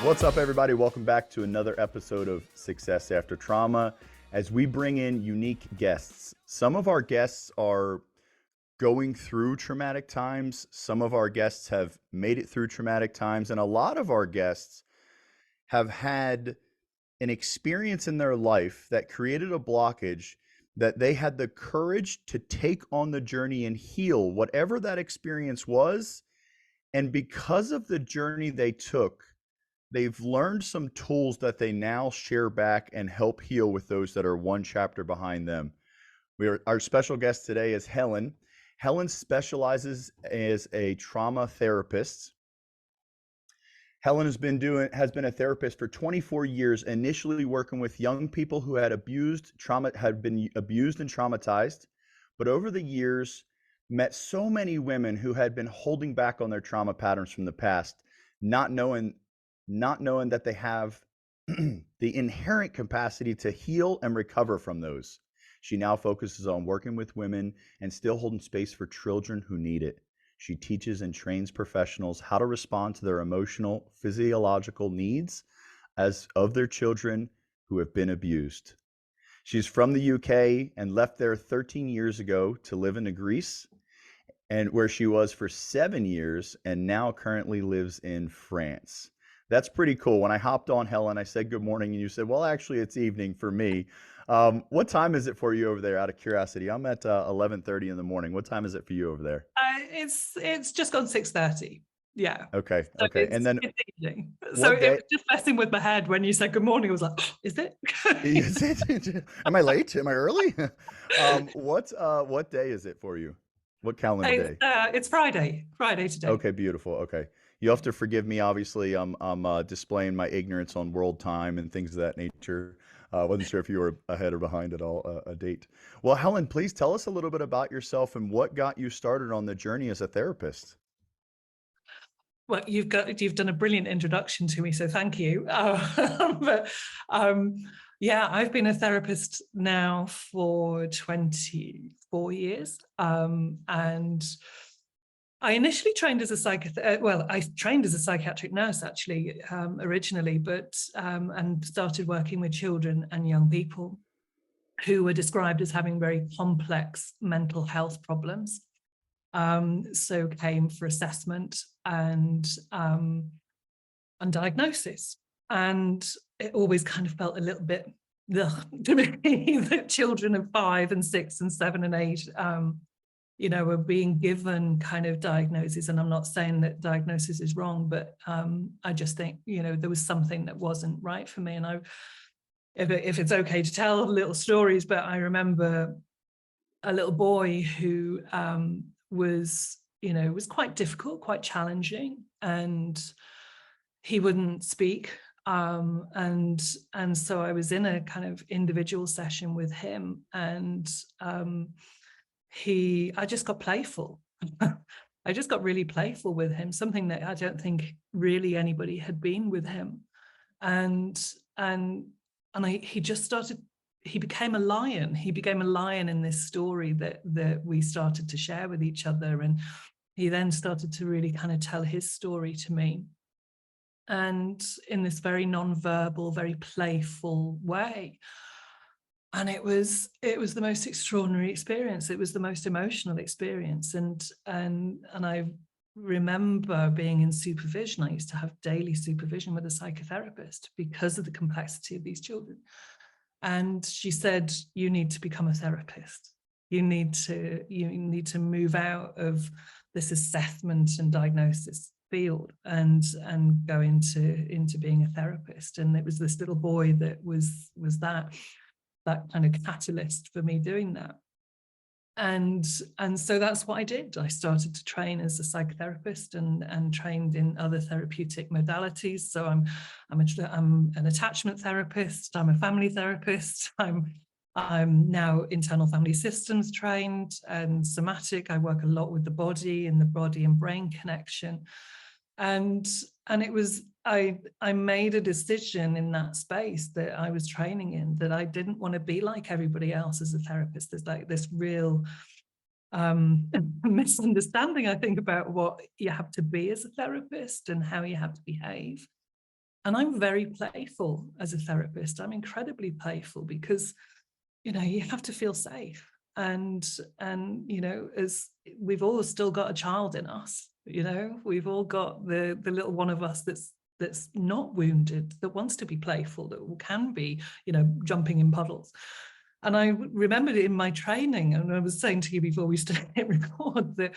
What's up, everybody? Welcome back to another episode of Success After Trauma as we bring in unique guests. Some of our guests are going through traumatic times. Some of our guests have made it through traumatic times. And a lot of our guests have had an experience in their life that created a blockage that they had the courage to take on the journey and heal whatever that experience was. And because of the journey they took, they've learned some tools that they now share back and help heal with those that are one chapter behind them. Our special guest today is Helen. Helen specializes as a trauma therapist. Helen has been a therapist for 24 years, initially working with young people who had been abused and traumatized, but over the years met so many women who had been holding back on their trauma patterns from the past, not knowing that they have the inherent capacity to heal and recover from those. She now focuses on working with women and still holding space for children who need it. She teaches and trains professionals how to respond to their emotional, physiological needs of their children who have been abused. She's from the UK and left there 13 years ago to live in Greece, and where she was for 7 years, and now currently lives in France. That's pretty cool. When I hopped on, Helen, I said good morning, and you said, well, actually, it's evening for me. What time is it for you over there, out of curiosity? I'm at 11:30 in the morning. What time is it for you over there? It's just gone 6:30. Yeah. Okay. So Okay. And then it's evening. So it was just messing with my head when you said good morning. I was like, oh, is it? Is it? Am I late? Am I early? What day is it for you? What calendar day? It's Friday. Friday today. Okay, beautiful. Okay. You have to forgive me. Obviously, I'm displaying my ignorance on world time and things of that nature. Wasn't sure if you were ahead or behind at all a date. Well, Helen, please tell us a little bit about yourself and what got you started on the journey as a therapist. Well, you've done a brilliant introduction to me, so thank you. Yeah, I've been a therapist now for 24 years, and I initially trained as a I trained as a psychiatric nurse actually originally, but and started working with children and young people who were described as having very complex mental health problems. So came for assessment and diagnosis, and it always kind of felt a little bit to me that children of 5 and 6 and 7 and 8 were being given kind of diagnoses. And I'm not saying that diagnosis is wrong, but I just think, there was something that wasn't right for me. And if it's okay to tell little stories, but I remember a little boy who was quite difficult, quite challenging, and he wouldn't speak. And so I was in a kind of individual session with him, and I just got playful. I just got really playful with him, something that I don't think really anybody had been with him. He became a lion. He became a lion in this story that we started to share with each other. And he then started to really kind of tell his story to me. And in this very non-verbal, very playful way. And it was the most extraordinary experience. It was the most emotional experience. And I remember being in supervision. I used to have daily supervision with a psychotherapist because of the complexity of these children. And she said, you need to become a therapist. You need to move out of this assessment and diagnosis field and go into being a therapist. And it was this little boy that was that kind of catalyst for me doing that. And so that's what I did. I started to train as a psychotherapist and trained in other therapeutic modalities. So I'm an attachment therapist. I'm a family therapist. I'm now internal family systems trained and somatic. I work a lot with the body and the body and brain connection. And it was, I made a decision in that space that I was training in that I didn't want to be like everybody else as a therapist. There's like this real misunderstanding, I think, about what you have to be as a therapist and how you have to behave. And I'm very playful as a therapist. I'm incredibly playful because, you have to feel safe. And, as we've all still got a child in us, we've all got the little one of us that's not wounded, that wants to be playful, that can be, jumping in puddles. And I remembered it in my training, and I was saying to you before we started record that,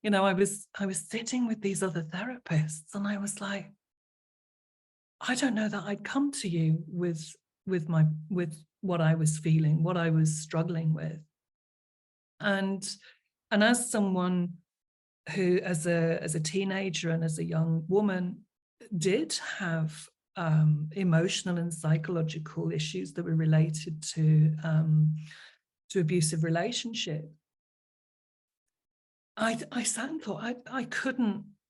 I was sitting with these other therapists, and I was like, I don't know that I'd come to you with what I was feeling, what I was struggling with. And as someone who, as a teenager and as a young woman, did have emotional and psychological issues that were related to abusive relationship, I sat and thought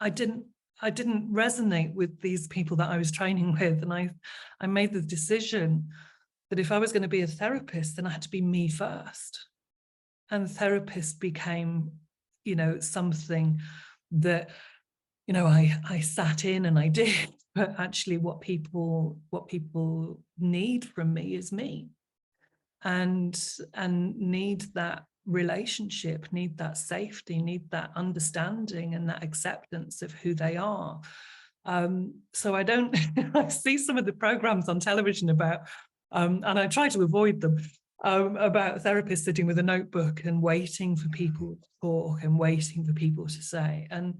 I didn't resonate with these people that I was training with. And I made the decision that if I was going to be a therapist, then I had to be me first. And therapist became, something that, I sat in and I did, but actually what people need from me is me, and need that relationship, need that safety, need that understanding and that acceptance of who they are. So I don't, I see some of the programs on television about, and I try to avoid them, about therapists sitting with a notebook and waiting for people to talk and waiting for people to say. And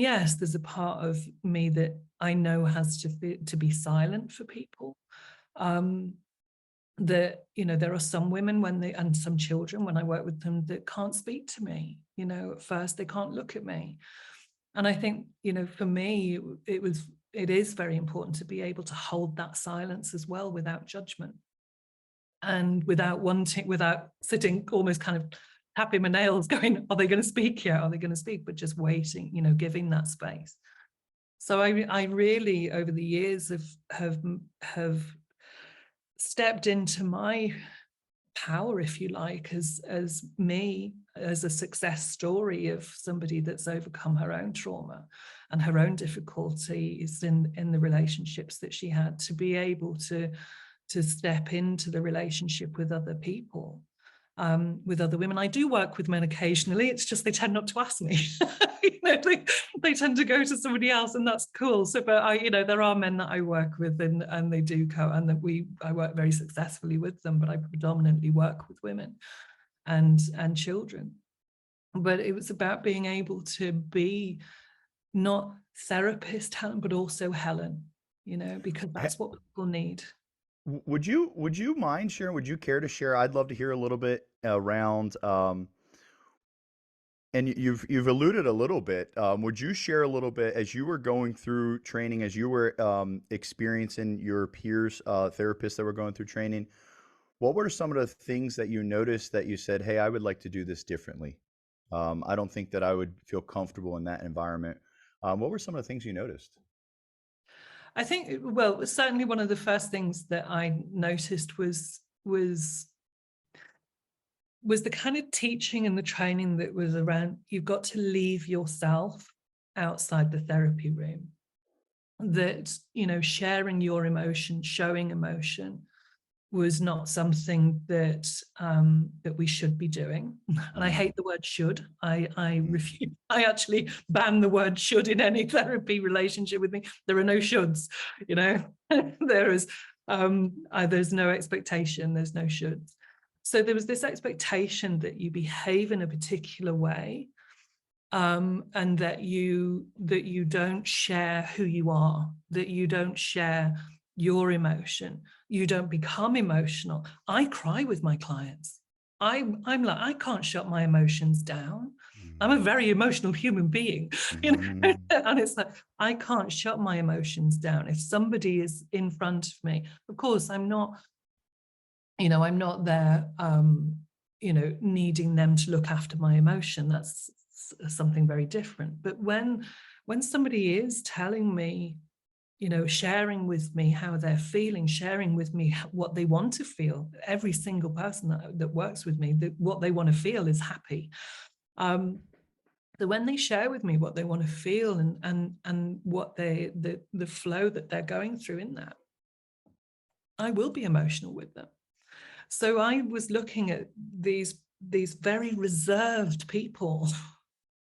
yes, there's a part of me that I know has to be silent for people. That, there are some women and some children when I work with them that can't speak to me. At first they can't look at me. And I think, for me, it is very important to be able to hold that silence as well, without judgment. And without sitting almost kind of tapping my nails going, are they going to speak yet? Are they going to speak? But just waiting, giving that space. So I really, over the years, have stepped into my power, if you like, as me, as a success story of somebody that's overcome her own trauma and her own difficulties in the relationships that she had, to be able to step into the relationship with other people, with other women. I do work with men occasionally. It's just they tend not to ask me. They tend to go to somebody else, and that's cool. So, but there are men that I work with, and they do go, and that I work very successfully with them. But I predominantly work with women and children. But it was about being able to be not therapist Helen, but also Helen. Because that's what people need. Would you mind sharing? Would you care to share? I'd love to hear a little bit around. And you've alluded a little bit. Would you share a little bit as you were going through training, as you were experiencing your peers, therapists that were going through training? What were some of the things that you noticed that you said, "Hey, I would like to do this differently. I don't think that I would feel comfortable in that environment." What were some of the things you noticed? I think, well, certainly one of the first things that I noticed was the kind of teaching and the training that was around, you've got to leave yourself outside the therapy room. That, sharing your emotion, showing emotion was not something that we should be doing. And I hate the word should. I refuse. I actually ban the word should in any therapy relationship with me. There are no shoulds, there is there's no expectation, there's no shoulds. So there was this expectation that you behave in a particular way, and that you don't share who you are, that you don't share your emotion, you don't become emotional. I cry with my clients. I'm like, I can't shut my emotions down. I'm a very emotional human being, and it's like, I can't shut my emotions down. If somebody is in front of me, of course, I'm not there, needing them to look after my emotion. That's something very different. But when somebody is telling me, sharing with me how they're feeling, sharing with me what they want to feel, every single person that works with me, what they want to feel is happy. So when they share with me what they want to feel and what the flow that they're going through in that, I will be emotional with them. So I was looking at these very reserved people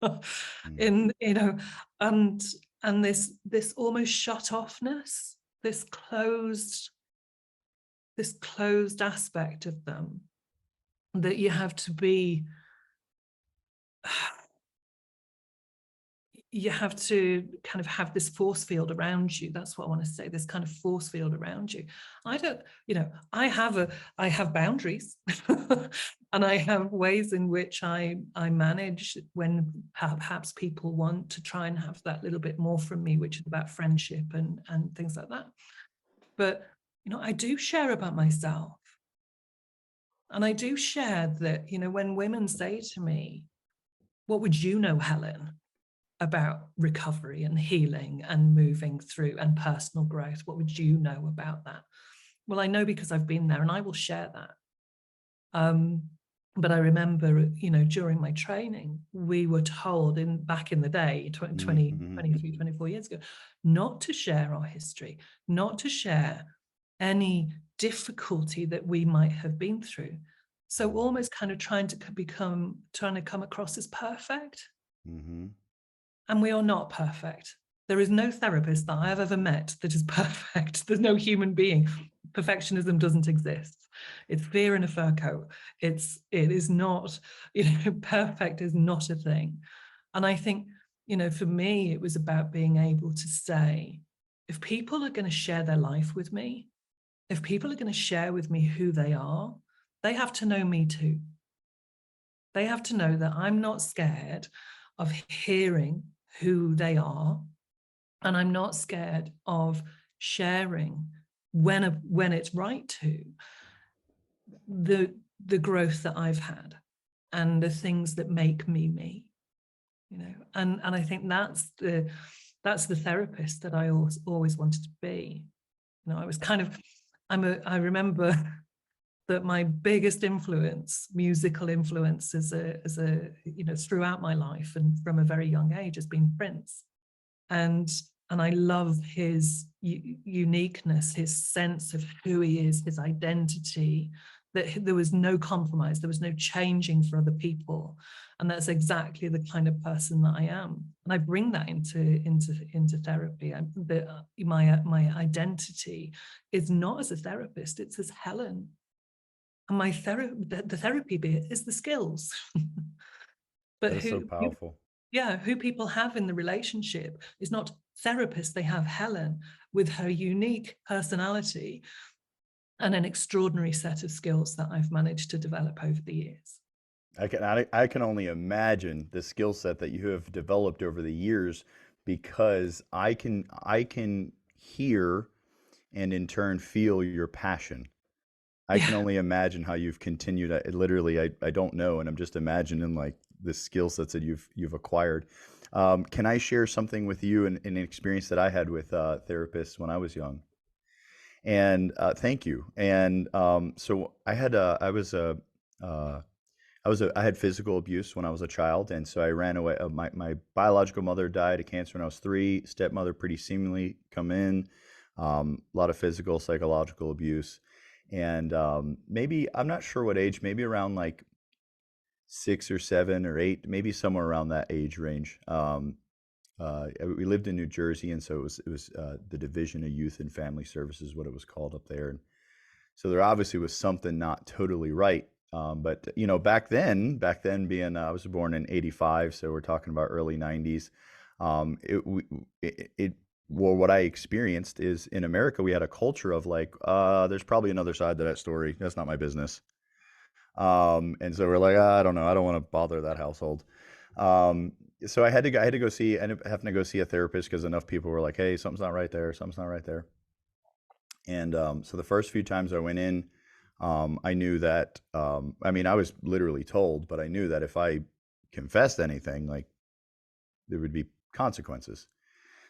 Mm. in, and this almost shut offness, this closed aspect of them that you have to be, you have to kind of have this force field around you. That's what I want to say, this kind of force field around you. I don't, I have boundaries and I have ways in which I manage when perhaps people want to try and have that little bit more from me, which is about friendship and things like that. But, I do share about myself. And I do share that, when women say to me, what would you know, Helen, about recovery and healing and moving through and personal growth? What would you know about that? Well, I know because I've been there, and I will share that. But I remember, during my training, we were told back in the day, 20, Mm-hmm. 23, 24 years ago, not to share our history, not to share any difficulty that we might have been through. So almost kind of trying to come across as perfect. Mm-hmm. And we are not perfect. There is no therapist that I have ever met that is perfect. There's no human being. Perfectionism doesn't exist. It's fear in a fur coat. It is not, perfect is not a thing. And I think, for me, it was about being able to say, if people are going to share their life with me, if people are going to share with me who they are, they have to know me too. They have to know that I'm not scared of hearing who they are, and I'm not scared of sharing when it's right to the growth that I've had and the things that make me me, and I think that's the therapist that I always wanted to be. I was kind of I remember that my biggest influence, musical influence, as a throughout my life and from a very young age, has been Prince, and I love his uniqueness, his sense of who he is, his identity. That there was no compromise, there was no changing for other people, and that's exactly the kind of person that I am, and I bring that into therapy. My identity is not as a therapist; it's as Helen. And the therapy bit is the skills. But That is so powerful. who people have in the relationship is not therapists. They have Helen with her unique personality and an extraordinary set of skills that I've managed to develop over the years. I can only imagine the skill set that you have developed over the years, because I can hear and in turn feel your passion. I can Yeah. only imagine how you've continued. Literally, I don't know, and I'm just imagining like the skill sets that you've acquired. Can I share something with you, and an experience that I had with therapists when I was young? And thank you. And so I had physical abuse when I was a child, and so I ran away. My biological mother died of cancer when I was 3. Stepmother pretty seemingly come in. A lot of physical, psychological abuse, and maybe I'm not sure what age. Maybe around like 6 or 7 or 8, maybe somewhere around that age range. We lived in New Jersey, and so it was the Division of Youth and Family Services, what it was called up there, and so there obviously was something not totally right. But back then being I was born in '85, so we're talking about early '90s. Well, what I experienced is in America we had a culture of like, there's probably another side to that story. That's not my business. And so we're like, I don't know, I don't want to bother that household. Um, so I had to go see, ended up having to go see a therapist because enough people were like, hey, something's not right there, something's not right there. And so the first few times I went in, I knew that, I mean, I was literally told, but I knew that if I confessed anything, like there would be consequences.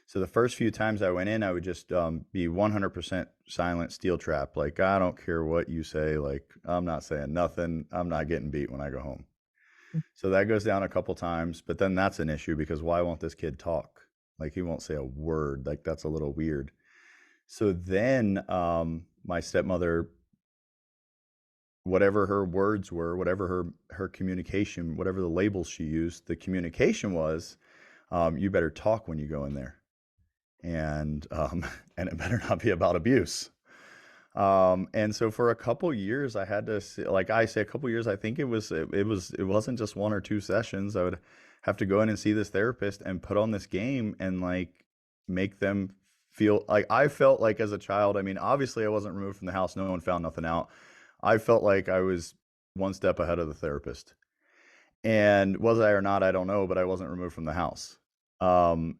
So the first few times I went in, I would just be 100% silent, steel trap. Like, I don't care what you say. Like, I'm not saying nothing. I'm not getting beat when I go home. So that goes down a couple times, but then that's an issue because why won't this kid talk? Like he won't say a word. Like that's a little weird. So then my stepmother, whatever her words were, whatever her communication, whatever the labels she used, the communication was, you better talk when you go in there, and and it better not be about abuse. And so for a couple years, I had to like I say a couple years. I think it wasn't just one or two sessions. I would have to go in and see this therapist and put on this game and like make them feel like I felt like as a child. I mean, obviously I wasn't removed from the house. No one found nothing out. I felt like I was one step ahead of the therapist. And was I or not, I don't know, but I wasn't removed from the house. That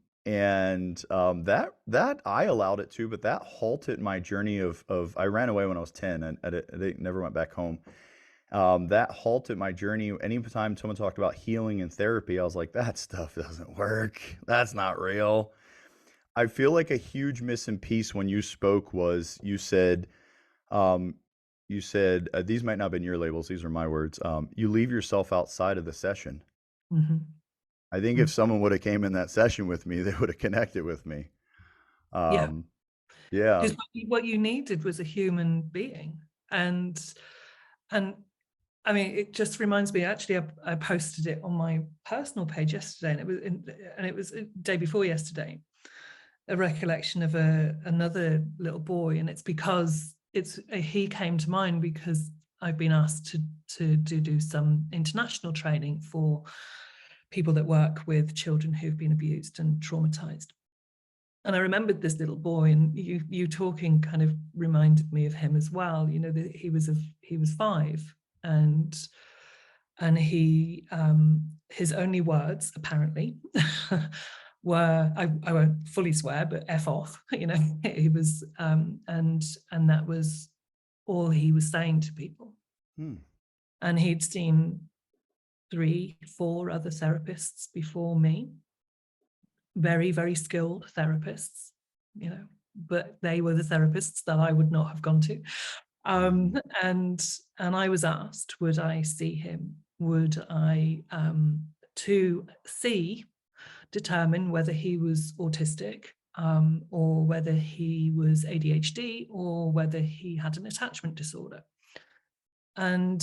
I allowed it to, but that halted my journey of I ran away when I was 10 and I never went back home. That halted my journey. Anytime someone talked about healing and therapy, I was like, that stuff doesn't work. That's not real. I feel like a huge missing piece when you spoke was um, you said, these might not have been your labels, these are my words. You leave yourself outside of the session. Mhm. I think if someone would have came in that session with me, they would have connected with me. Yeah, Um, yeah. because what you needed was a human being. And I mean, it just reminds me, actually, I posted it on my personal page yesterday, and it was the day before yesterday, a recollection of another little boy. And it's because he came to mind because I've been asked to do some international training for people that work with children who've been abused and traumatized. And I remembered this little boy, and you talking kind of reminded me of him as well. You know, that he was 5, and he his only words apparently were, I won't fully swear, but F off. You know, he was and that was all he was saying to people. Hmm. And he'd seen 3, 4 other therapists before me, very, very skilled therapists, you know, but they were the therapists that I would not have gone to. Mhm. And I was asked, would I see him? Would I to see, determine whether he was autistic, or whether he was ADHD, or whether he had an attachment disorder. And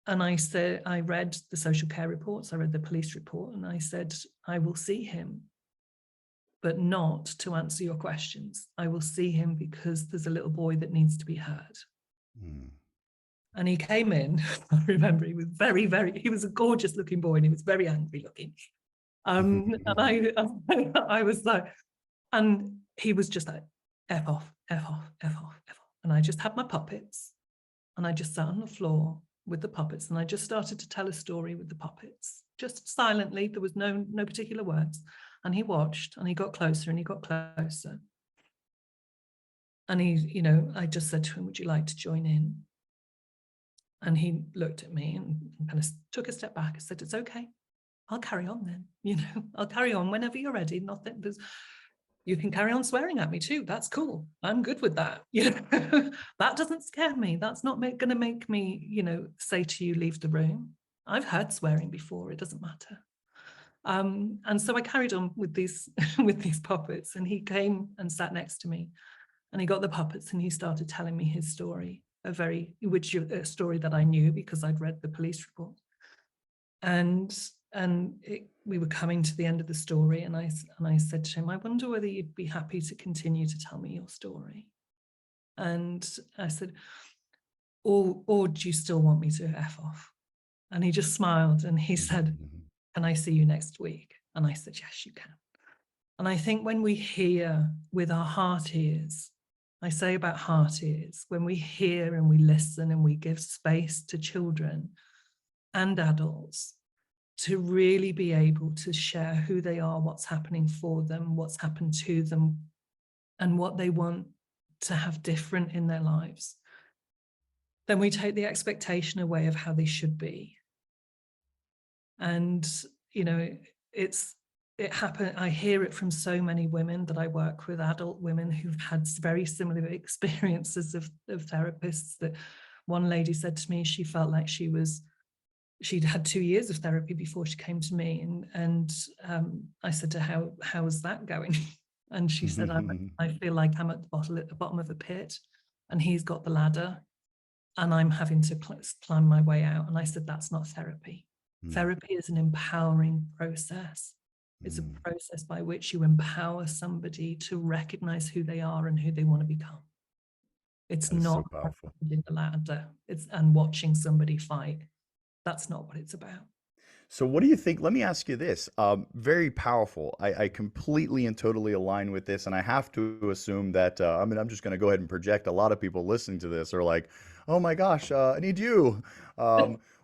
I said, I read the social care reports, I read the police report, and I said, I will see him, but not to answer your questions. I will see him because there's a little boy that needs to be heard. Hmm. And he came in, I remember he was very, very, he was a gorgeous looking boy and he was very angry looking. And I was like, and he was just like, F off, F off, F off, F off. And I just had my puppets and I just sat on the floor with the puppets and I just started to tell a story with the puppets, just silently. There was no particular words. And he watched and he got closer and he got closer. And he, you know, I just said to him, would you like to join in? And he looked at me and kind of took a step back and said, it's okay. I'll carry on then. You know, I'll carry on whenever you're ready. Nothing, you can carry on swearing at me too. That's cool. I'm good with that. You know, that doesn't scare me. That's not going to make me, you know, say to you, leave the room. I've heard swearing before. It doesn't matter. And so I carried on with these with these puppets, and he came and sat next to me, and he got the puppets and he started telling me his story, a story that I knew because I'd read the police report. And we were coming to the end of the story, and I said to him, I wonder whether you'd be happy to continue to tell me your story. And I said, or do you still want me to F off? And he just smiled and he said, can I see you next week? And I said, yes, you can. And I think when we hear with our heart ears, I say about heart ears, when we hear and we listen and we give space to children and adults to really be able to share who they are, what's happening for them, what's happened to them, and what they want to have different in their lives, then we take the expectation away of how they should be. And, you know, it happened. I hear it from so many women that I work with, adult women who've had very similar experiences of therapists. That one lady said to me, she felt like she was she'd had 2 years of therapy before she came to me, and I said to her, how is that going? And she said, I feel like I'm at the bottom of a pit, and he's got the ladder, and I'm having to climb my way out. And I said, that's not therapy. Therapy is an empowering process. It's a process by which you empower somebody to recognize who they are and who they want to become. It's That is so not powerful. the ladder. And watching somebody fight. That's not what it's about. So what do you think? Let me ask you this. Very powerful. I completely and totally align with this, and I have to assume that I mean, I'm just going to go ahead and project. A lot of people listening to this are like, "Oh my gosh, I need you."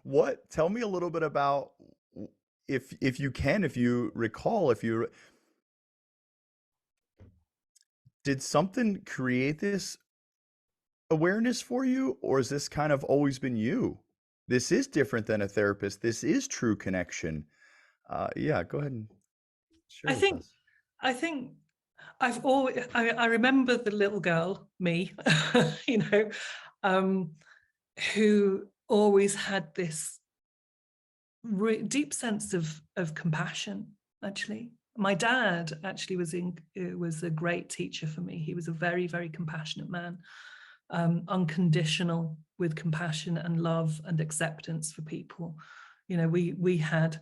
What? Tell me a little bit about, if you can, if you recall, if you did something create this awareness for you, or has this kind of always been you? This is different than a therapist. This is true connection. Yeah, go ahead and share I with think us. I think I remember the little girl, me, you know, um, who always had this deep sense of compassion. Actually, my dad actually was a great teacher for me. He was a very, very compassionate man, unconditional with compassion and love and acceptance for people. You know, we had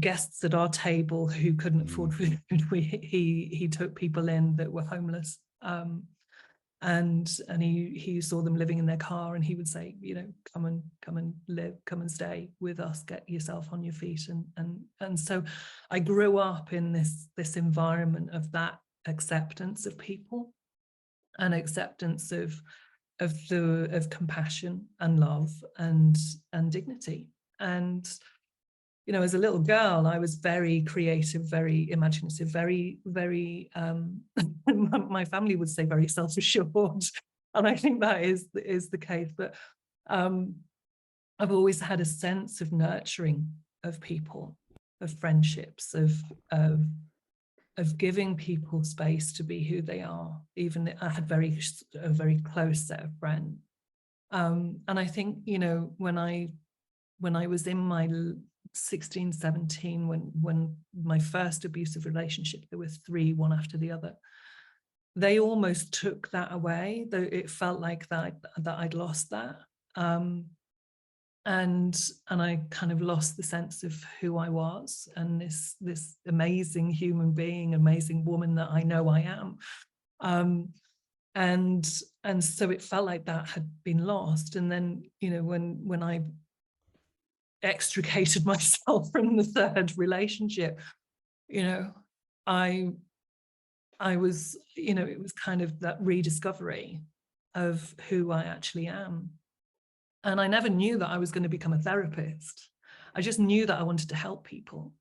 guests at our table who couldn't afford food. He took people in that were homeless, and he saw them living in their car, and he would say, you know, come and live, come and stay with us, get yourself on your feet. And so I grew up in this environment of that acceptance of people and acceptance of compassion and love and dignity. And you know, as a little girl, I was very creative, very imaginative, very my family would say very self-assured. And I think that is the case. But I've always had a sense of nurturing of people, of friendships, of giving people space to be who they are. Even I had a very close set of friends. And I think, you know, when I was in my 16, 17, when my first abusive relationship, there were 3, one after the other, they almost took that away, though it felt like that I'd lost that. And I kind of lost the sense of who I was and this amazing human being, amazing woman that I know I am. And so it felt like that had been lost. And then, you know, when I extricated myself from the 3rd relationship, you know, I was, you know, it was kind of that rediscovery of who I actually am. And I never knew that I was going to become a therapist. I just knew that I wanted to help people.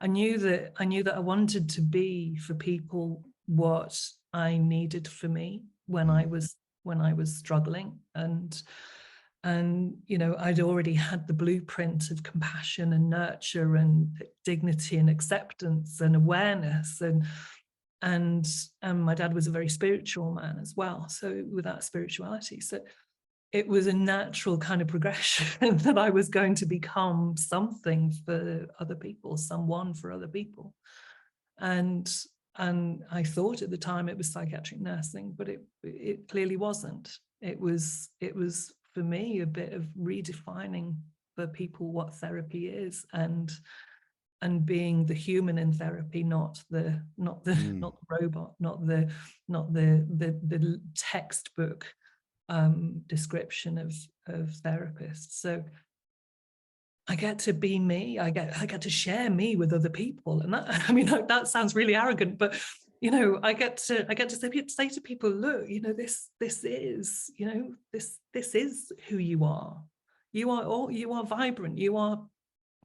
I knew that I wanted to be for people what I needed for me when I was struggling. And you know, I'd already had the blueprint of compassion and nurture and dignity and acceptance and awareness, and my dad was a very spiritual man as well, so with that spirituality, so it was a natural kind of progression that I was going to become something for other people, someone for other people. And I thought at the time it was psychiatric nursing, but it clearly wasn't. It was for me a bit of redefining for people what therapy is, and being the human in therapy, not the robot, not the textbook description of therapists. So I get to be me. I get to share me with other people, and that, I mean, that sounds really arrogant, but you know, I get to say to people, look, you know, this is, you know, this is who you are. You are vibrant. You are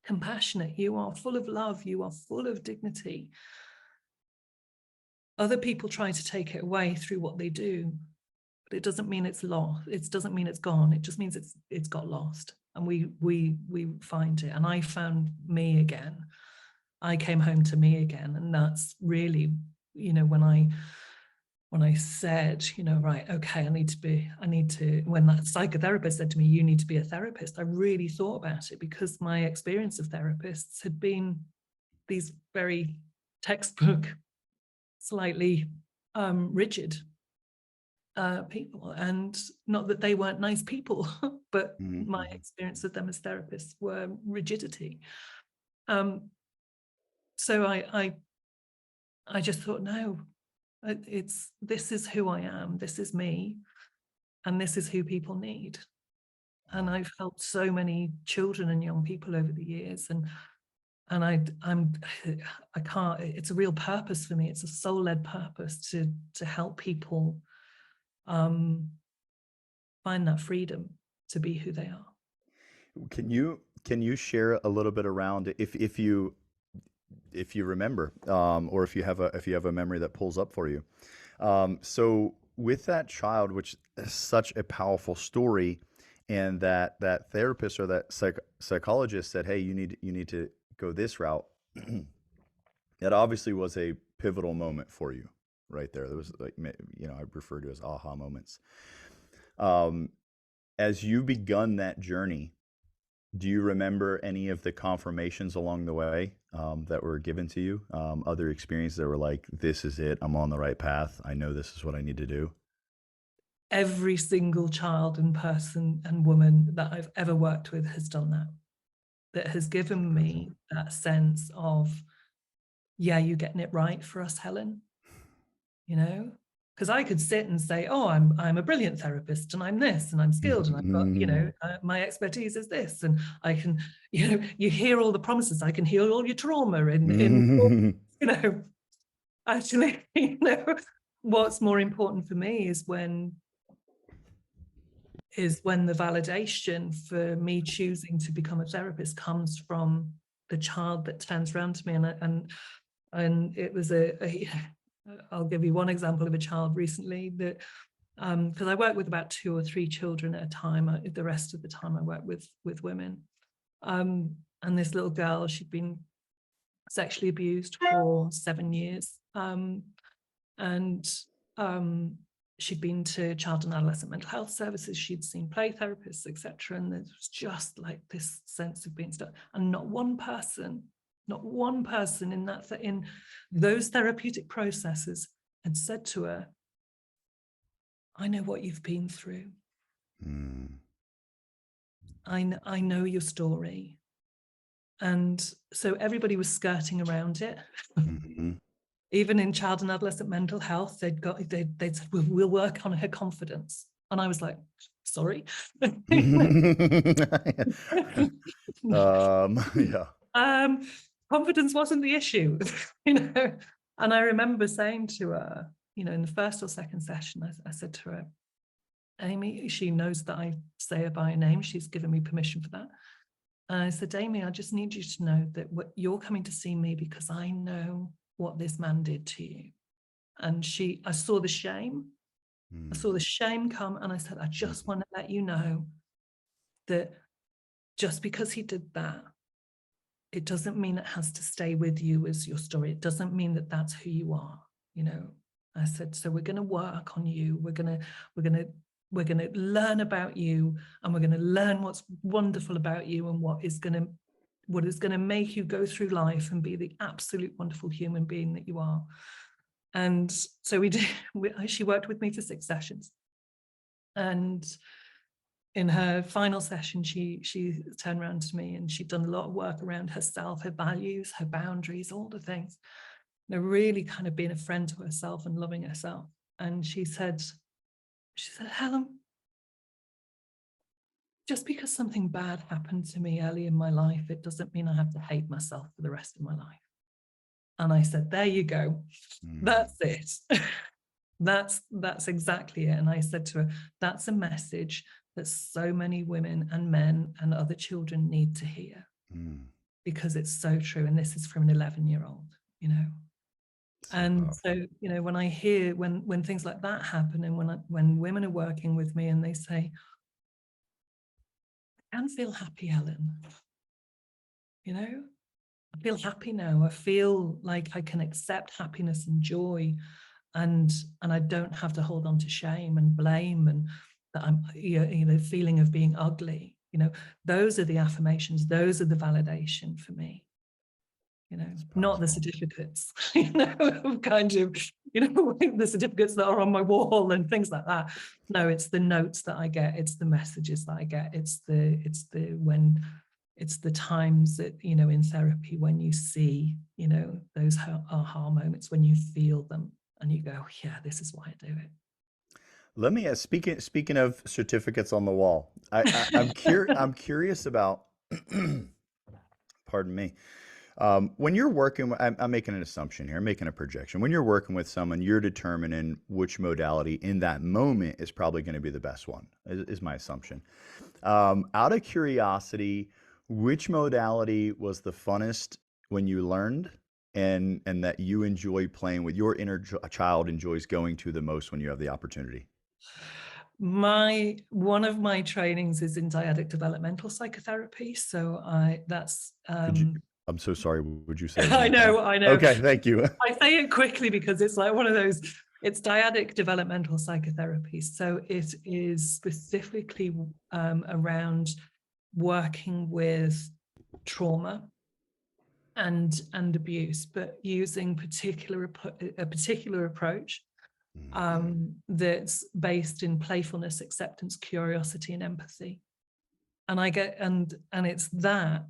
compassionate. You are full of love. You are full of dignity. Other people try to take it away through what they do, but it doesn't mean it's lost. It doesn't mean it's gone. It just means it's got lost. And we find it. And I found me again. I came home to me again. And that's really, you know, when I when I said, right, okay, when that psychotherapist said to me, you need to be a therapist, I really thought about it, because my experience of therapists had been these very textbook, slightly rigid people. And not that they weren't nice people, but my experience of them as therapists were rigidity. So I just thought, no, this is who I am, this is me, and this is who people need. And I've helped so many children and young people over the years, and I can't, it's a real purpose for me. It's a soul-led purpose to help people find that freedom to be who they are. Can you share a little bit around, if you remember, or if you have a memory that pulls up for you? So with that child, which is such a powerful story, and that therapist or that psychologist said, hey, you need to go this route. That obviously was a pivotal moment for you right there. There was, like, I refer to as aha moments. As you begun that journey, do you remember any of the confirmations along the way that were given to you? Other experiences that were like, this is it, I'm on the right path, I know this is what I need to do? Every single child and person and woman that I've ever worked with has done that. That has given me that sense of, yeah, you're getting it right for us, Helen. Because I could sit and say, oh, I'm a brilliant therapist, and I'm this, and I'm skilled, and I've got, my expertise is this, and I can, you hear all the promises, I can heal all your trauma in actually, what's more important for me is when the validation for me choosing to become a therapist comes from the child that turns around to me, and it was I'll give you one example of a child recently that, because I work with about 2 or 3 children at a time. The rest of the time I work with women. And this little girl, she'd been sexually abused for 7 years. She'd been to child and adolescent mental health services, she'd seen play therapists, etc. And there was just like this sense of being stuck. And not one person in those therapeutic processes had said to her, I know what you've been through. I know your story. And so everybody was skirting around it. Even in child and adolescent mental health, they'd said, we'll work on her confidence. And I was like, sorry. Yeah. Confidence wasn't the issue, And I remember saying to her, in the first or second session, I said to her, Amy, she knows that I say her by name. She's given me permission for that. And I said, Amy, I just need you to know that you're coming to see me because I know what this man did to you. And I saw the shame. I saw the shame come, and I said, I just want to let you know that just because he did that, it doesn't mean it has to stay with you as your story. It doesn't mean that that's who you are. I said, so we're going to work on you. We're going to learn about you, and we're going to learn what's wonderful about you, and what is going to make you go through life and be the absolute wonderful human being that you are. And so we did. She worked with me for 6 sessions, and in her final session, she turned around to me, and she'd done a lot of work around herself, her values, her boundaries, all the things. Really kind of being a friend to herself and loving herself. And she said, Helen, just because something bad happened to me early in my life, it doesn't mean I have to hate myself for the rest of my life. And I said, there you go. That's it. That's exactly it. And I said to her, that's a message that so many women and men and other children need to hear, because it's so true. And this is from an 11-year-old, And so, when I hear when things like that happen, and when women are working with me and they say, I can feel happy, Helen, I feel happy now. I feel like I can accept happiness and joy and I don't have to hold on to shame and blame, and that I'm, feeling of being ugly. Those are the affirmations. Those are the validation for me. It's Not the powerful. certificates, kind of, the certificates that are on my wall and things like that. No, it's the notes that I get. It's the messages that I get. It's the times that, in therapy, when you see, those aha moments, when you feel them and you go, yeah, this is why I do it. Let me ask, speaking of certificates on the wall, I'm curious about, pardon me. When you're working, I'm making an assumption here, I'm making a projection. When you're working with someone, you're determining which modality in that moment is probably going to be the best one, is my assumption. Out of curiosity, which modality was the funnest when you learned, and that you enjoy playing with, your inner child enjoys going to the most when you have the opportunity? One of my trainings is in dyadic developmental psychotherapy. So Could you, I'm so sorry, would you say it one I more time? know, I know. Okay, thank you. I say it quickly because it's like one of those, it's dyadic developmental psychotherapy. So it is specifically around working with trauma and abuse, but using a particular approach that's based in playfulness, acceptance, curiosity, and empathy. And it's that.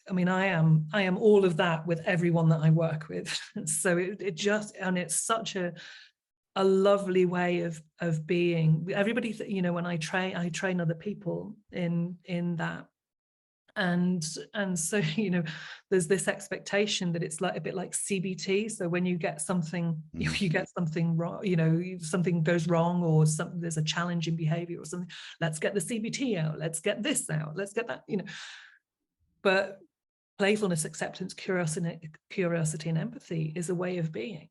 I mean, I am all of that with everyone that I work with. So it's such a lovely way of being. Everybody, when I train other people in that. And so, there's this expectation that it's like a bit like CBT. So when you get something, if you get something wrong, something goes wrong, or there's a challenge in behavior or something, let's get the CBT out, let's get this out, let's get that, But playfulness, acceptance, curiosity, and empathy is a way of being.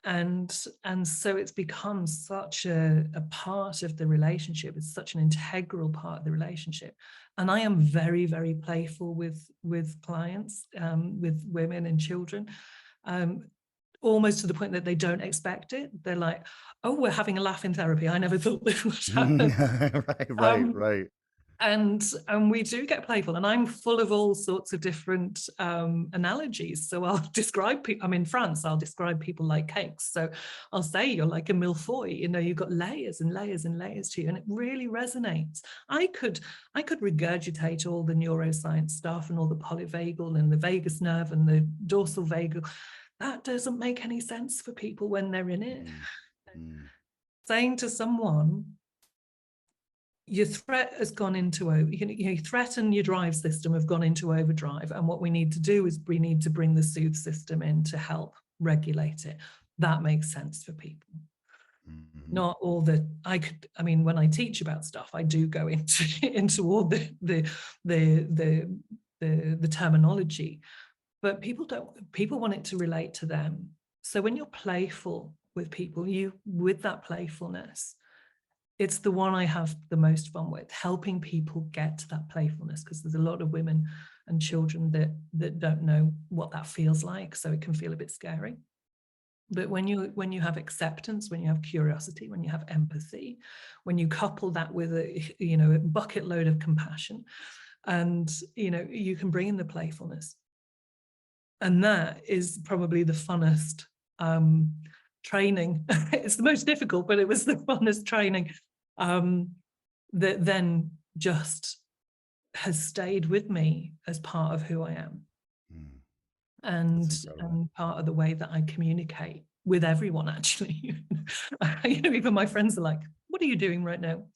And so it's become such a part of the relationship. It's such an integral part of the relationship. And I am very, very playful with clients, with women and children, almost to the point that they don't expect it. They're like, oh, we're having a laugh in therapy. I never thought this would happen. Right. And we do get playful, and I'm full of all sorts of different analogies. So I'll describe people. I'm in France. I'll describe people like cakes. So I'll say you're like a millefeuille. You've got layers and layers and layers to you, and it really resonates. I could regurgitate all the neuroscience stuff and all the polyvagal and the vagus nerve and the dorsal vagal. That doesn't make any sense for people when they're in it. Saying to someone, your threat has gone into your threat and your drive system have gone into overdrive, and what we need to do is we need to bring the soothe system in to help regulate it. That makes sense for people. Not all the when I teach about stuff, I do go into all the terminology, but people want it to relate to them. So when you're playful with people, with that playfulness, it's the one I have the most fun with, helping people get to that playfulness, because there's a lot of women and children that don't know what that feels like, so it can feel a bit scary. But when you have acceptance, when you have curiosity, when you have empathy, when you couple that with a bucket load of compassion, and you can bring in the playfulness, and that is probably the funnest training. It's the most difficult, but it was the funnest training that then just has stayed with me as part of who I am. And part of the way that I communicate with everyone, actually. Even my friends are like, what are you doing right now?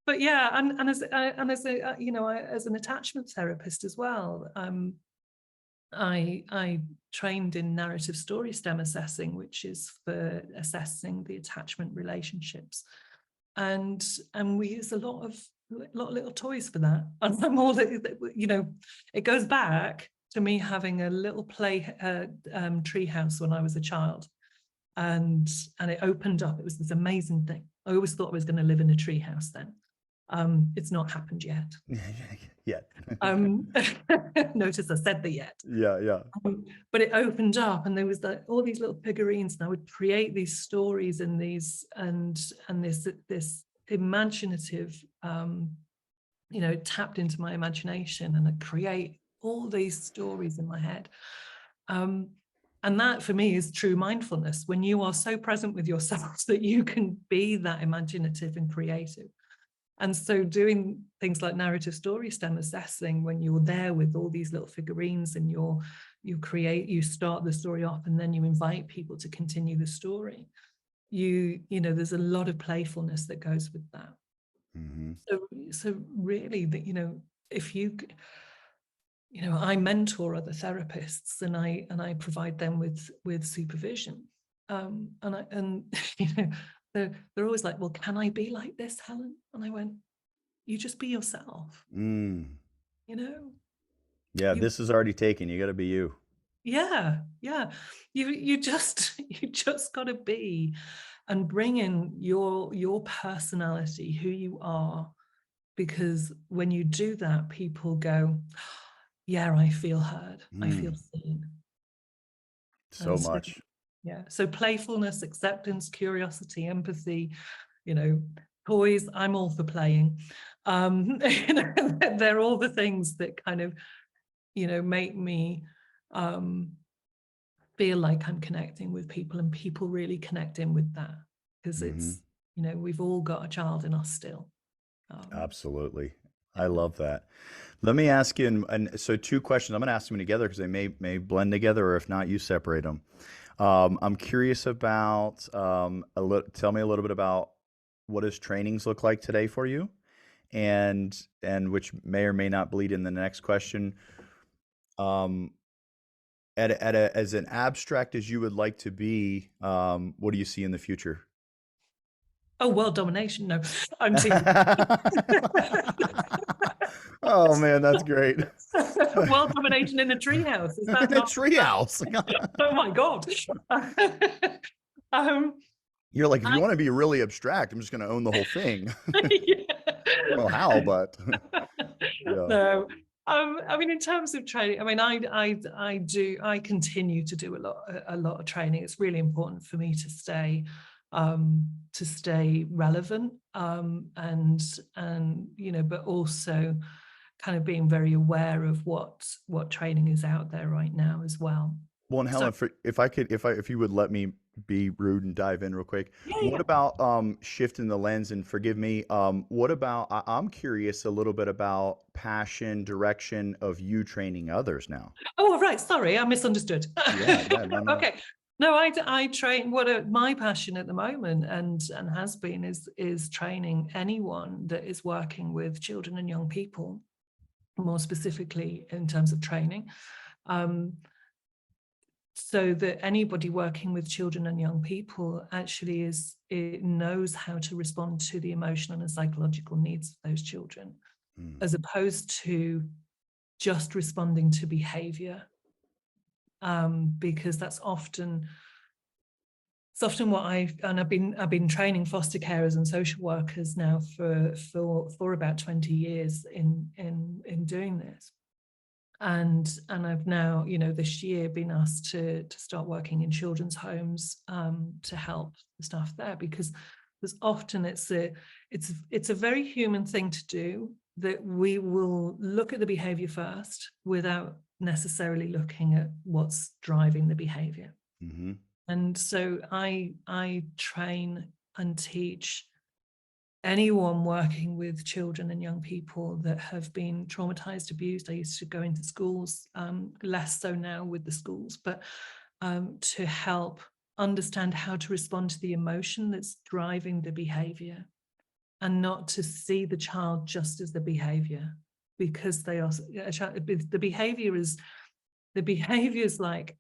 But yeah, and as an attachment therapist as well, I trained in narrative story stem assessing, which is for assessing the attachment relationships, and we use a lot of little toys for that. And I'm all it goes back to me having a little play tree house when I was a child, and it opened up. It was this amazing thing. I always thought I was going to live in a tree house then. It's not happened yet. Yeah. Notice I said the yet. Yeah, yeah. But it opened up, and there was all these little figurines, and I would create these stories and these and this imaginative, tapped into my imagination, and I'd create all these stories in my head. And that for me is true mindfulness, when you are so present with yourself that you can be that imaginative and creative. And so doing things like narrative story stem assessing, when you're there with all these little figurines and you start the story off, and then you invite people to continue the story. There's a lot of playfulness that goes with that. Mm-hmm. So really, that if I mentor other therapists, and I provide them with supervision, and they're always like, well, can I be like this, Helen? And I went, you just be yourself. Yeah, You this is already taken. You got to be you. Yeah. You just got to be, and bring in your personality, who you are, because when you do that, people go, yeah, I feel heard. I feel seen. So And so, much. yeah. So playfulness, acceptance, curiosity, empathy, toys, I'm all for playing. They're all the things that kind of, make me feel like I'm connecting with people, and people really connecting with that, because it's, we've all got a child in us still. Absolutely. Yeah. I love that. Let me ask you, and so two questions. I'm going to ask them together because they may blend together, or if not, you separate them. I'm curious about, tell me a little bit about what does trainings look like today for you, and which may or may not bleed in the next question. As an abstract as you would like to be, what do you see in the future? Oh, world domination. No, I'm teasing. Oh man, that's great. World domination in a treehouse. Is that In a not treehouse? Oh my God. You're like, if you want to be really abstract, I'm just going to own the whole thing. Yeah. I don't know how, but yeah. No. I mean, in terms of training, I mean, I continue to do a lot of training. It's really important for me to stay relevant, and but also kind of being very aware of what training is out there right now as well. Well, and Helen, if you would let me be rude and dive in real quick, what about shifting the lens? And forgive me, what about, I'm curious a little bit about passion, direction of you training others now. Oh, right. Sorry, I misunderstood. Yeah, no. Okay. No, I train. My passion at the moment, and has been, is training anyone that is working with children and young people, more specifically in terms of training, so that anybody working with children and young people actually knows how to respond to the emotional and psychological needs of those children, as opposed to just responding to behavior, because that's often what I've been training foster carers and social workers now for about 20 years in doing this. And I've now, this year been asked to start working in children's homes, to help the staff there, because there's often it's a very human thing to do, that we will look at the behavior first without necessarily looking at what's driving the behavior. And so I train and teach anyone working with children and young people that have been traumatized, abused. I used to go into schools, less so now with the schools, but to help understand how to respond to the emotion that's driving the behavior, and not to see the child just as the behavior, because they are the behavior is like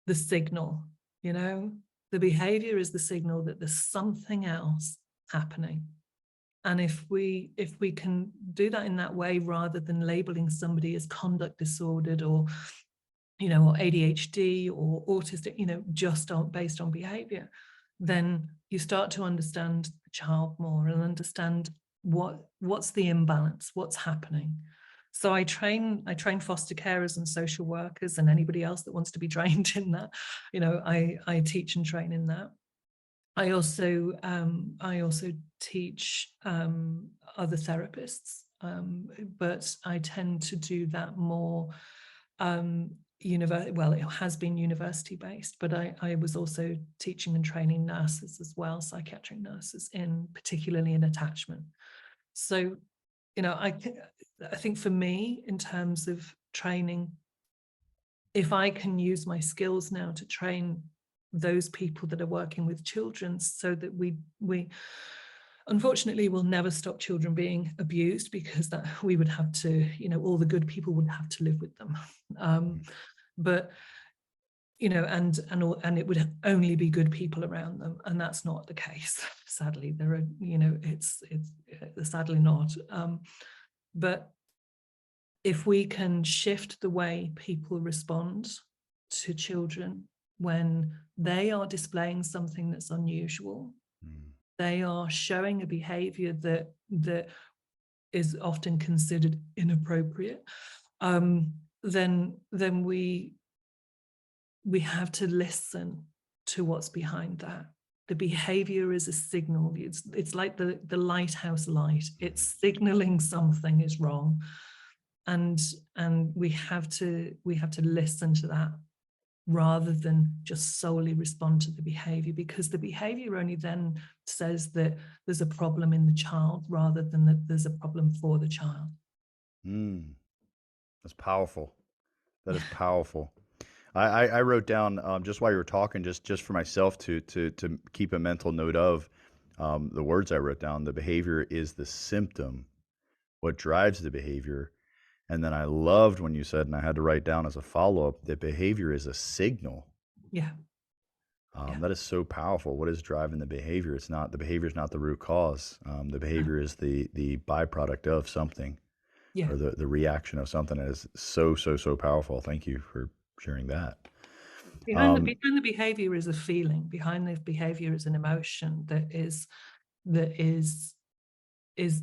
the signal, the behavior is the signal that there's something else happening. And if we can do that in that way, rather than labeling somebody as conduct disordered, or or ADHD or autistic, just based on behavior, then you start to understand the child more, and understand what's the imbalance, what's happening. So I train foster carers and social workers and anybody else that wants to be trained in that. I teach and train in that. I also teach other therapists, but I tend to do that more well, it has been university based, but I was also teaching and training nurses as well, psychiatric nurses, particularly in attachment. So, I think for me, in terms of training, if I can use my skills now to train those people that are working with children, so that we unfortunately will never stop children being abused, because that we would have to, all the good people would have to live with them. But and it would only be good people around them, and that's not the case. Sadly, there are, it's sadly not. But if we can shift the way people respond to children when they are displaying something that's unusual, they are showing a behavior that is often considered inappropriate, then we have to listen to what's behind that. The behavior is a signal. It's like the lighthouse light. It's signaling something is wrong, and we have to listen to that, rather than just solely respond to the behavior, because the behavior only then says that there's a problem in the child, rather than that there's a problem for the child. That's powerful. That is powerful. I wrote down, just while you were talking, just for myself to keep a mental note of the words I wrote down. The behavior is the symptom, what drives the behavior. And then I loved when you said, and I had to write down as a follow-up, that behavior is a signal. Yeah. That is so powerful. What is driving the behavior? It's not, the behavior is not the root cause. The behavior is the byproduct of something, or the reaction of something. That is so powerful. Thank you for sharing that. Behind the behavior is a feeling. Behind the behavior is an emotion that is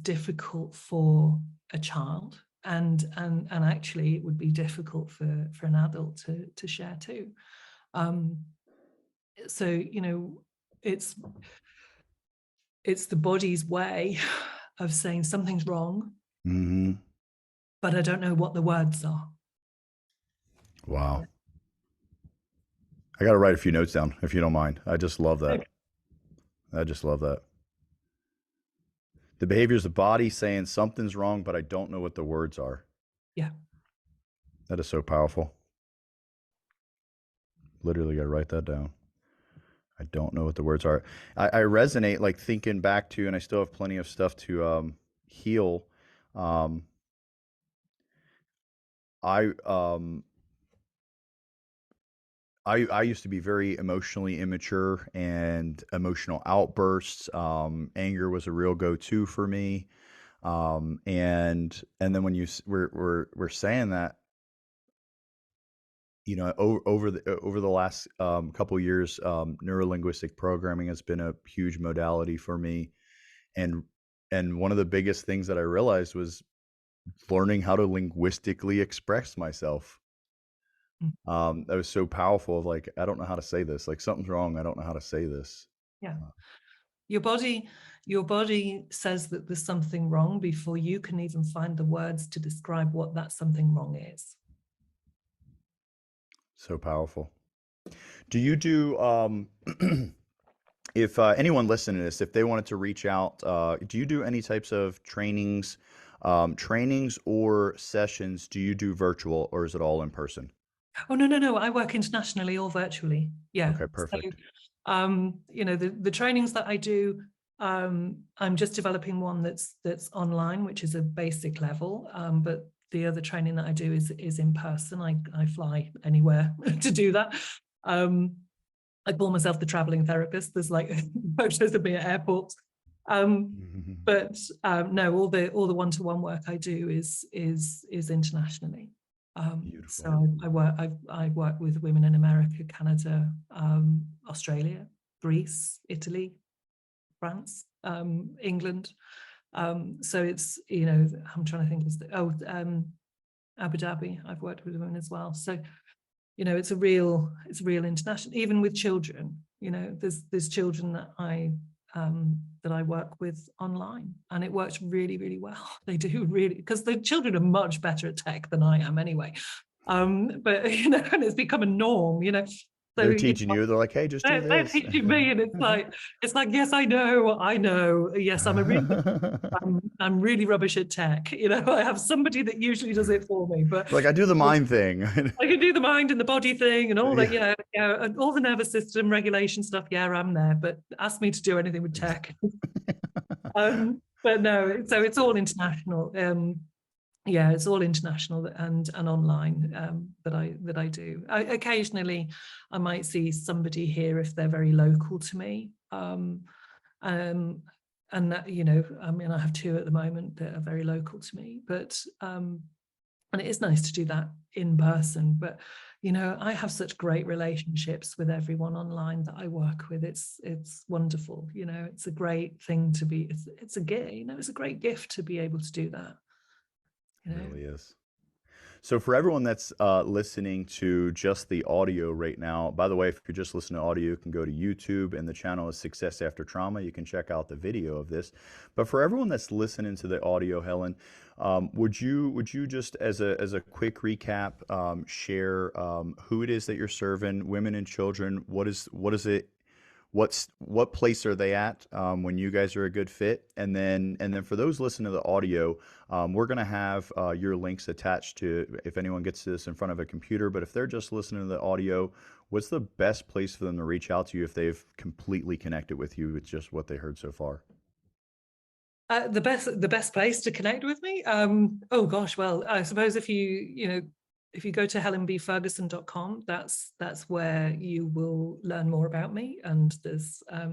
difficult for a child, and actually it would be difficult for an adult to share too. So it's the body's way of saying something's wrong, but I don't know what the words are. Wow. I got to write a few notes down, if you don't mind. I just love that. Okay. I just love that. The behavior is the body saying something's wrong, but I don't know what the words are. Yeah. That is so powerful. Literally got to write that down. I don't know what the words are. I resonate, like, thinking back to, and I still have plenty of stuff to heal. I used to be very emotionally immature, and emotional outbursts. Anger was a real go-to for me. And then when we're saying that, over the last couple of years, neurolinguistic programming has been a huge modality for me, and one of the biggest things that I realized was learning how to linguistically express myself. That was so powerful. Of like, I don't know how to say this. Like, something's wrong. I don't know how to say this. Yeah. Your body says that there's something wrong before you can even find the words to describe what that something wrong is. So powerful. Do you do, if anyone listening to this, if they wanted to reach out, do you do any types of trainings or sessions? Do you do virtual, or is it all in person? Oh, no. I work internationally or virtually. Yeah. Okay, perfect. So, the trainings that I do, I'm just developing one that's online, which is a basic level. But the other training that I do is in person. I fly anywhere to do that. I call myself the traveling therapist. There's like photos of me at airports. But no, all the one-to-one work I do is internationally. So I work with women in America, Canada, Australia, Greece, Italy, France, England, So it's, I'm trying to think, Abu Dhabi, I've worked with women as well. So, it's a real international, even with children, there's children that I work with online, and it works really, really well. They do really, because the children are much better at tech than I am anyway. But, and it's become a norm, So, They're teaching you. They're like, hey, just do they're this. teaching me, and it's like, yes, I know. Yes, I'm really rubbish at tech. I have somebody that usually does it for me, but Like, I do the mind thing. I can do the mind and the body thing and all that, Yeah. and all the nervous system regulation stuff. Yeah, I'm there, but ask me to do anything with tech. But no, so it's all international. Yeah, it's all international and online that I do. Occasionally, I might see somebody here if they're very local to me. And that, I mean, I have two at the moment that are very local to me, but and it is nice to do that in person. But I have such great relationships with everyone online that I work with. It's wonderful. It's a great thing to be. It's a gift. It's a great gift to be able to do that. It really is. So for everyone that's listening to just the audio right now, by the way, if you're just listening to audio, you can go to YouTube, and the channel is Success After Trauma. You can check out the video of this. But for everyone that's listening to the audio, Helen, would you just, as a quick recap, share who it is that you're serving, women and children? What is it? What place are they at when you guys are a good fit? And then for those listening to the audio, we're going to have your links attached to, if anyone gets to this in front of a computer. But if they're just listening to the audio, what's the best place for them to reach out to you if they've completely connected with you with just what they heard so far? The best place to connect with me? Oh gosh, well, I suppose if you go to helenbfurguson.com, that's where you will learn more about me, and there's a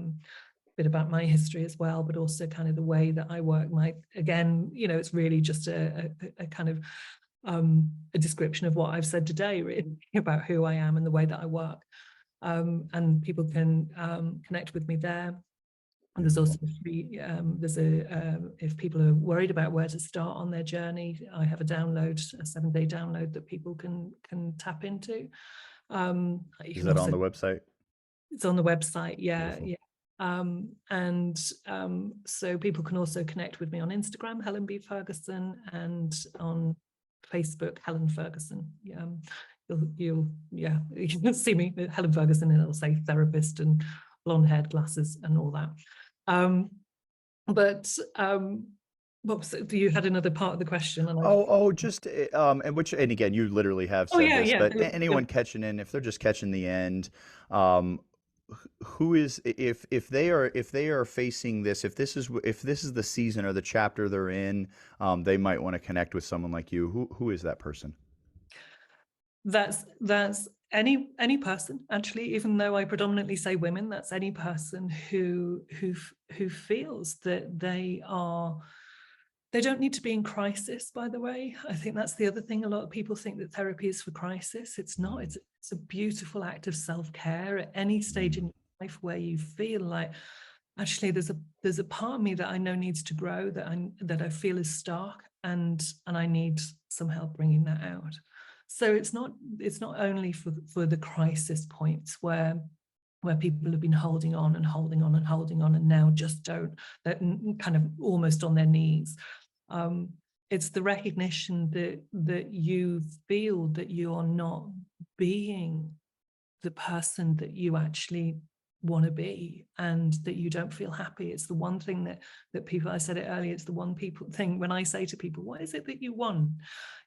bit about my history as well, but also kind of the way that I work. It's really just a kind of a description of what I've said today, really, about who I am and the way that I work. And people can connect with me there. And there's also if people are worried about where to start on their journey, I have a 7-day download that people can tap into. Is that on the website? It's on the website, yeah. Beautiful. Yeah. So people can also connect with me on Instagram, Helen B. Ferguson, and on Facebook, Helen Furguson. You'll see me, Helen Furguson, and it'll say therapist and blonde haired, glasses, and all that. What was it? You had another part of the question. And again, you literally have said this, but anyone catching in, if they're just catching the end, who is, if they are facing this, if this is the season or the chapter they're in, they might want to connect with someone like you. Who is that person? That's any person, actually, even though I predominantly say women. That's any person who feels that they don't need to be in crisis. By the way, I think that's the other thing. A lot of people think that therapy is for crisis. It's not. It's a beautiful act of self-care at any stage in your life where you feel like, actually, there's a part of me that I know needs to grow, that I feel is stark, and I need some help bringing that out. So it's not only for the crisis points where people have been holding on and holding on and holding on, and now just don't, they're kind of almost on their knees. It's the recognition that you feel that you are not being the person that you actually want to be, and that you don't feel happy. It's the one thing that people, I said it earlier, it's the one thing when I say to people, what is it that you want?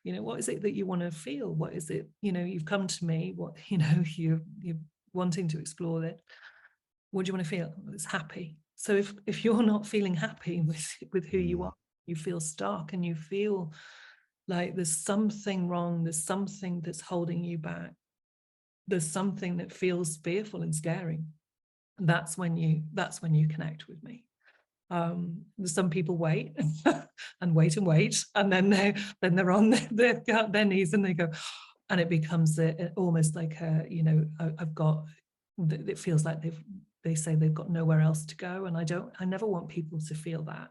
What is it that you want to feel? What is it, you've come to me, what, you're wanting to explore it. What do you want to feel? It's happy. So if you're not feeling happy with who you are, you feel stark, and you feel like there's something wrong, there's something that's holding you back, there's something that feels fearful and scary, that's when you connect with me. Some people wait and wait and wait, and then they're on their knees, and they go, and it becomes almost like I've got, it feels like they say they've got nowhere else to go. And I never want people to feel that.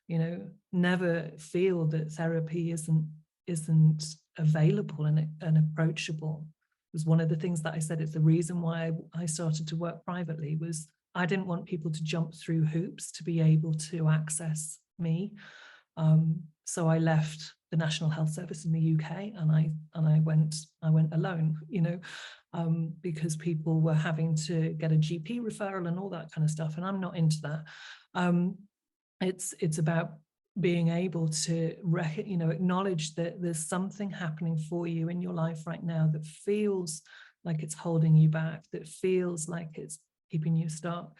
never feel that therapy isn't available and approachable. It was one of the things that I said. It's the reason why I started to work privately. Was I didn't want people to jump through hoops to be able to access me. So I left the National Health Service in the UK, and I went alone, because people were having to get a GP referral and all that kind of stuff, and I'm not into that. It's about being able to acknowledge that there's something happening for you in your life right now that feels like it's holding you back, that feels like it's keeping you stuck,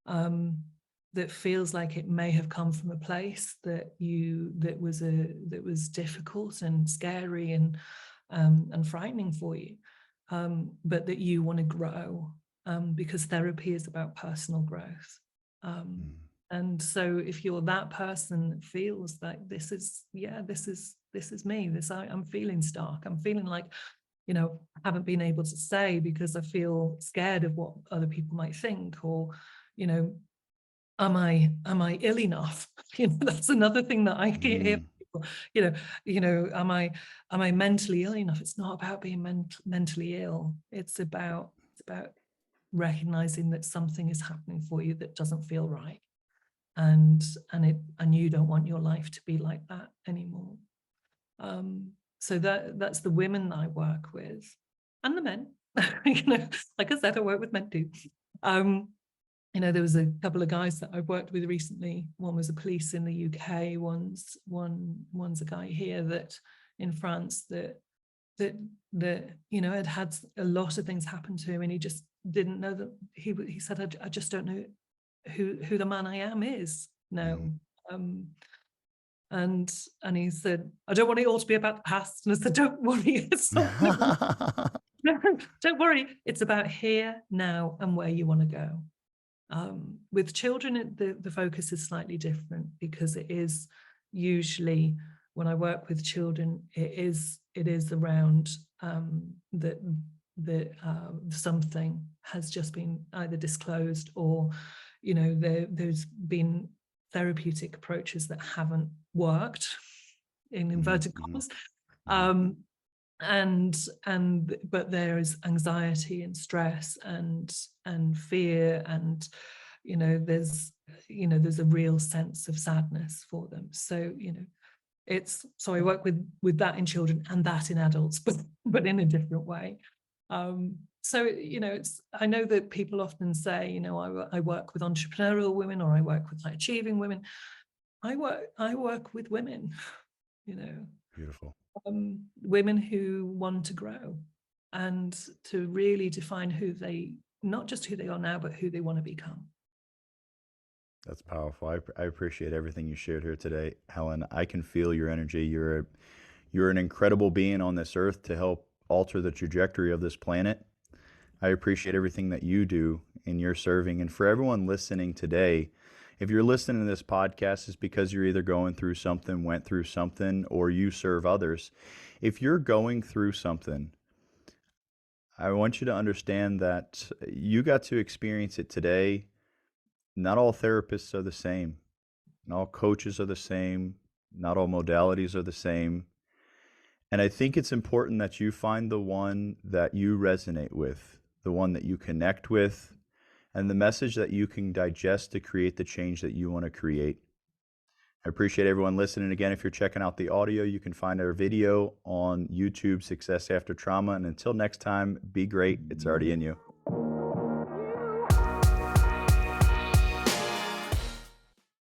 that feels like it may have come from a place that was difficult and scary and frightening for you, but that you want to grow, because therapy is about personal growth. And so if you're that person that feels like this is me, I'm feeling stuck, I'm feeling like, I haven't been able to say because I feel scared of what other people might think, or, am I ill enough? That's another thing that I hear people, am I mentally ill enough? It's not about being mentally ill. It's about recognizing that something is happening for you that doesn't feel right. And you don't want your life to be like that anymore. So that's the women that I work with, and the men. Like I said, I work with men too. There was a couple of guys that I've worked with recently. One was a police in the UK. One's a guy here that in France that had a lot of things happen to him, and he just didn't know that he said, I just don't know who the man I am is now. And he said, I don't want it all to be about the past. And I said, don't worry, it's not. Don't worry, it's about here, now, and where you want to go. With children, the focus is slightly different, because it is usually, when I work with children, it is around that something has just been either disclosed, or there's been therapeutic approaches that haven't worked, in inverted commas. But there is anxiety and stress and fear, and there's a real sense of sadness for them. So so I work with that in children and that in adults, but in a different way. So I know that people often say, I work with entrepreneurial women, or I work with high achieving women. I work with women, Beautiful. Women who want to grow and to really define not just who they are now, but who they want to become. That's powerful. I appreciate everything you shared here today, Helen. I can feel your energy. You're an incredible being on this earth to help alter the trajectory of this planet. I appreciate everything that you do in your serving. And for everyone listening today, if you're listening to this podcast, it's because you're either going through something, went through something, or you serve others. If you're going through something, I want you to understand that you got to experience it today. Not all therapists are the same. Not all coaches are the same. Not all modalities are the same. And I think it's important that you find the one that you resonate with, the one that you connect with, and the message that you can digest to create the change that you want to create. I appreciate everyone listening. Again, if you're checking out the audio, you can find our video on YouTube, Success After Trauma. And until next time, be great. It's already in you.